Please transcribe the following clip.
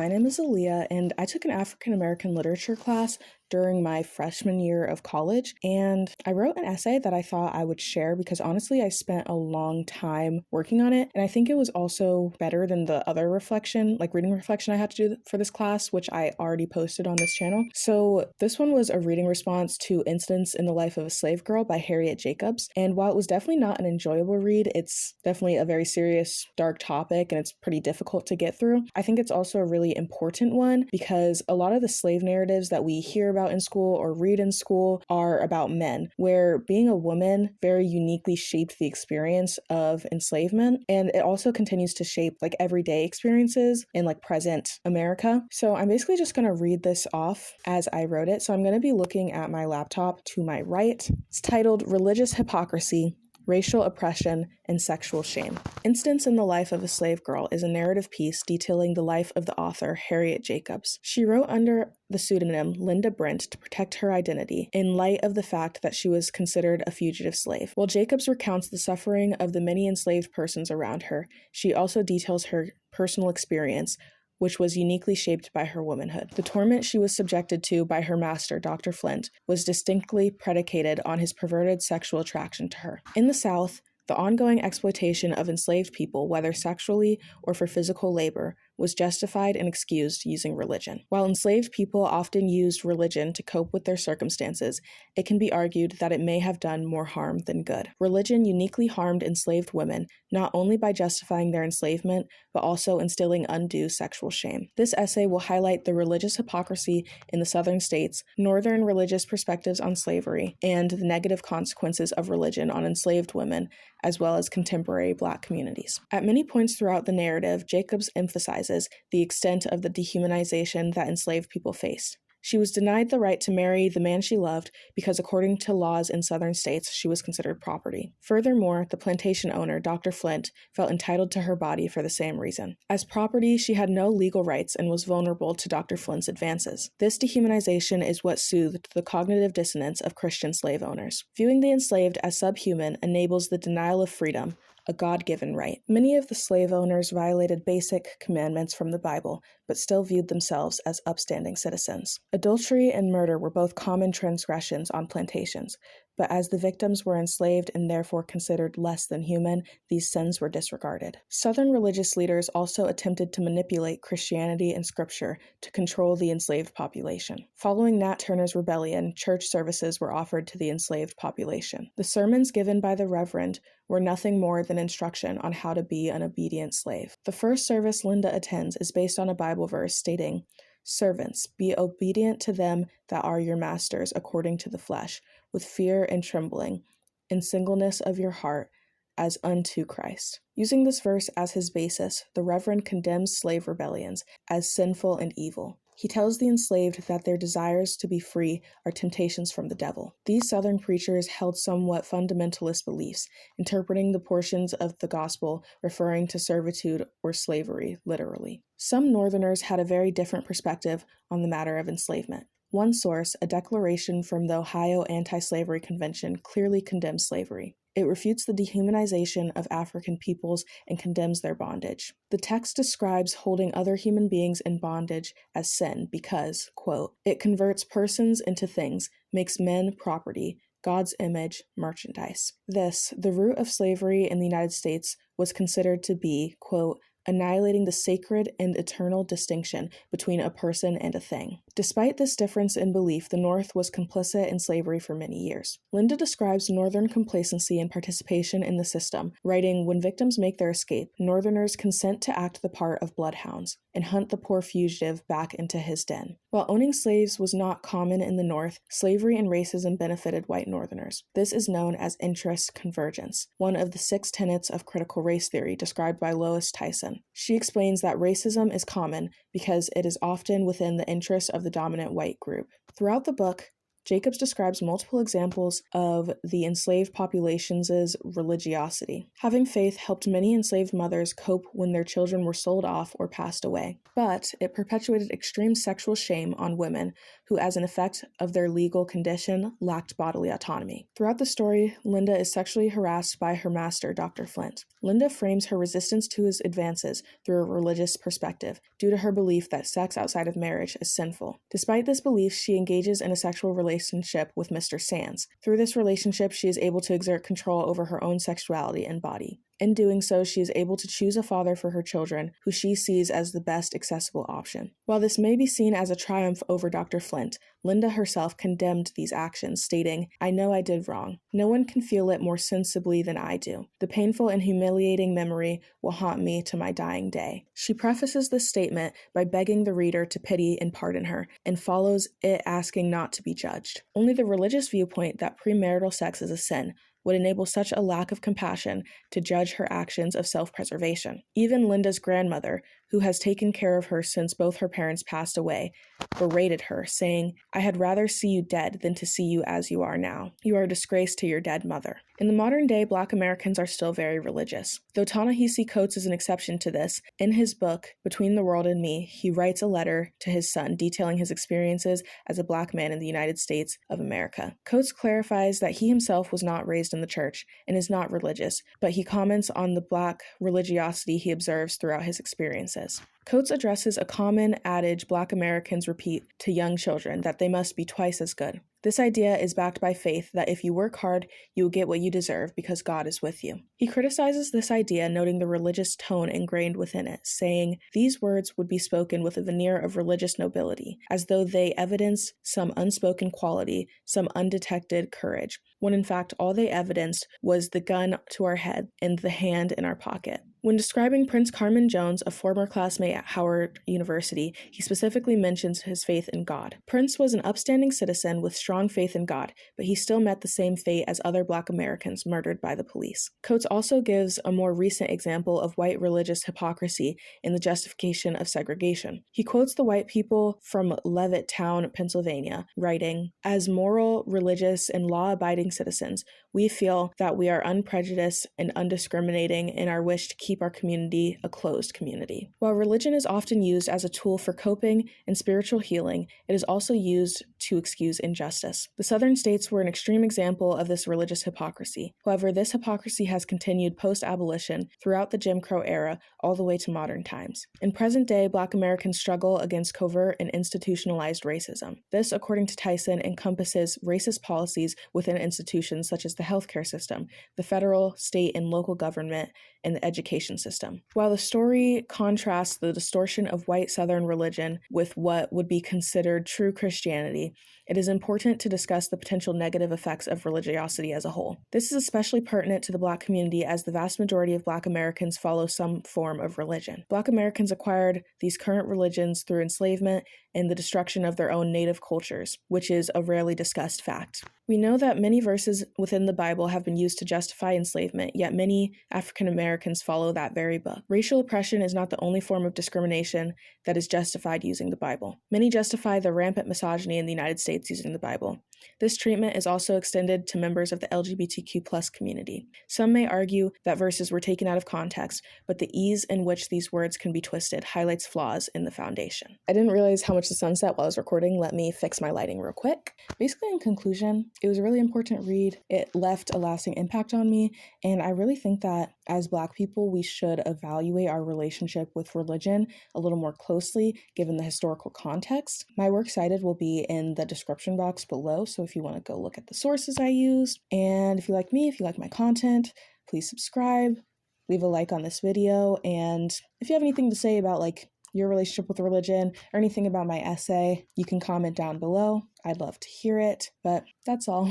my name is Aaliyah, and I took an African American literature class during my freshman year of college, and I wrote an essay that I thought I would share because honestly I spent a long time working on it, and I think it was also better than the other reading reflection I had to do for this class, which I already posted on this channel. So this one was a reading response to Incidents in the Life of a Slave Girl by Harriet Jacobs, and while it was definitely not an enjoyable read, it's definitely a very serious, dark topic, and it's pretty difficult to get through. I think it's also a really important one because a lot of the slave narratives that we hear about in school or read in school are about men, where being a woman very uniquely shaped the experience of enslavement, and it also continues to shape like everyday experiences in like present America. So I'm basically just going to read this off as I wrote it. So I'm going to be looking at my laptop to my right. It's titled Religious Hypocrisy, Racial Oppression, and Sexual Shame. Incidents in the Life of a Slave Girl is a narrative piece detailing the life of the author Harriet Jacobs. She wrote under the pseudonym Linda Brent to protect her identity in light of the fact that she was considered a fugitive slave. While Jacobs recounts the suffering of the many enslaved persons around her, she also details her personal experience, which was uniquely shaped by her womanhood. The torment she was subjected to by her master, Dr. Flint, was distinctly predicated on his perverted sexual attraction to her. In the South, the ongoing exploitation of enslaved people, whether sexually or for physical labor, was justified and excused using religion. While enslaved people often used religion to cope with their circumstances, it can be argued that it may have done more harm than good. Religion uniquely harmed enslaved women, not only by justifying their enslavement, but also instilling undue sexual shame. This essay will highlight the religious hypocrisy in the southern states, northern religious perspectives on slavery, and the negative consequences of religion on enslaved women, as well as contemporary Black communities. At many points throughout the narrative, Jacobs emphasizes the extent of the dehumanization that enslaved people faced. She was denied the right to marry the man she loved because, according to laws in southern states, she was considered property. Furthermore, the plantation owner, Dr. Flint, felt entitled to her body for the same reason. As property, she had no legal rights and was vulnerable to Dr. Flint's advances. This dehumanization is what soothed the cognitive dissonance of Christian slave owners. Viewing the enslaved as subhuman enables the denial of freedom, a God-given right. Many of the slave owners violated basic commandments from the Bible, but still viewed themselves as upstanding citizens. Adultery and murder were both common transgressions on plantations, but as the victims were enslaved and therefore considered less than human, these sins were disregarded. Southern religious leaders also attempted to manipulate Christianity and Scripture to control the enslaved population. Following Nat Turner's rebellion, church services were offered to the enslaved population. The sermons given by the Reverend were nothing more than instruction on how to be an obedient slave. The first service Linda attends is based on a Bible verse stating, "Servants, be obedient to them that are your masters according to the flesh, with fear and trembling, in singleness of your heart, as unto Christ." Using this verse as his basis, the Reverend condemns slave rebellions as sinful and evil. He tells the enslaved that their desires to be free are temptations from the devil. These Southern preachers held somewhat fundamentalist beliefs, interpreting the portions of the gospel referring to servitude or slavery literally. Some Northerners had a very different perspective on the matter of enslavement. One source, a declaration from the Ohio Anti-Slavery Convention, clearly condemns slavery. It refutes the dehumanization of African peoples and condemns their bondage. The text describes holding other human beings in bondage as sin because, quote, "it converts persons into things, makes men property, God's image, merchandise." This, the root of slavery in the United States, was considered to be, quote, annihilating the sacred and eternal distinction between a person and a thing. Despite this difference in belief, the North was complicit in slavery for many years. Linda describes Northern complacency and participation in the system, writing, "When victims make their escape, Northerners consent to act the part of bloodhounds and hunt the poor fugitive back into his den." While owning slaves was not common in the North, slavery and racism benefited white Northerners. This is known as interest convergence, one of the 6 tenets of critical race theory described by Lois Tyson. She explains that racism is common because it is often within the interests of the dominant white group. Throughout the book, Jacobs describes multiple examples of the enslaved population's religiosity. Having faith helped many enslaved mothers cope when their children were sold off or passed away, but it perpetuated extreme sexual shame on women who, as an effect of their legal condition, lacked bodily autonomy. Throughout the story, Linda is sexually harassed by her master, Dr. Flint. Linda frames her resistance to his advances through a religious perspective, due to her belief that sex outside of marriage is sinful. Despite this belief, she engages in a sexual relationship with Mr. Sands. Through this relationship, she is able to exert control over her own sexuality and body. In doing so, she is able to choose a father for her children, who she sees as the best accessible option. While this may be seen as a triumph over Dr. Flint, Linda herself condemned these actions, stating, "I know I did wrong. No one can feel it more sensibly than I do. The painful and humiliating memory will haunt me to my dying day." She prefaces this statement by begging the reader to pity and pardon her, and follows it asking not to be judged. Only the religious viewpoint that premarital sex is a sin would enable such a lack of compassion to judge her actions of self-preservation. Even Linda's grandmother, who has taken care of her since both her parents passed away, berated her, saying, "I had rather see you dead than to see you as you are now. You are a disgrace to your dead mother." In the modern day, Black Americans are still very religious. Though Ta-Nehisi Coates is an exception to this, in his book, Between the World and Me, he writes a letter to his son detailing his experiences as a Black man in the United States of America. Coates clarifies that he himself was not raised in the church and is not religious, but he comments on the Black religiosity he observes throughout his experiences. Coates addresses a common adage Black Americans repeat to young children, that they must be twice as good. This idea is backed by faith that if you work hard, you will get what you deserve because God is with you. He criticizes this idea, noting the religious tone ingrained within it, saying, "These words would be spoken with a veneer of religious nobility, as though they evidenced some unspoken quality, some undetected courage, when in fact all they evidenced was the gun to our head and the hand in our pocket." When describing Prince Carmen Jones, a former classmate at Howard University, he specifically mentions his faith in God. Prince was an upstanding citizen with strong faith in God, but he still met the same fate as other Black Americans murdered by the police. Coates also gives a more recent example of white religious hypocrisy in the justification of segregation. He quotes the white people from Levittown, Pennsylvania, writing, "As moral, religious, and law-abiding citizens, we feel that we are unprejudiced and undiscriminating in our wish to keep our community a closed community." While religion is often used as a tool for coping and spiritual healing, it is also used to excuse injustice. The Southern states were an extreme example of this religious hypocrisy. However, this hypocrisy has continued post-abolition throughout the Jim Crow era all the way to modern times. In present day, Black Americans struggle against covert and institutionalized racism. This, according to Tyson, encompasses racist policies within institutions such as the healthcare system, the federal, state, and local government, and the education system. While the story contrasts the distortion of white Southern religion with what would be considered true Christianity, it is important to discuss the potential negative effects of religiosity as a whole. This is especially pertinent to the Black community, as the vast majority of Black Americans follow some form of religion. Black Americans acquired these current religions through enslavement and the destruction of their own native cultures, which is a rarely discussed fact. We know that many verses within the Bible have been used to justify enslavement, yet many African Americans follow that very book. Racial oppression is not the only form of discrimination that is justified using the Bible. Many justify the rampant misogyny in the United States using the Bible. This treatment is also extended to members of the LGBTQ+ community. Some may argue that verses were taken out of context, but the ease in which these words can be twisted highlights flaws in the foundation. I didn't realize how much the sun set while I was recording. Let me fix my lighting real quick. Basically, in conclusion, it was a really important read. It left a lasting impact on me, and I really think that as Black people, we should evaluate our relationship with religion a little more closely, given the historical context. My work cited will be in the description box below, so if you want to go look at the sources I used, and if you like me, if you like my content, please subscribe, leave a like on this video, and if you have anything to say about your relationship with religion or anything about my essay, you can comment down below. I'd love to hear it, but that's all.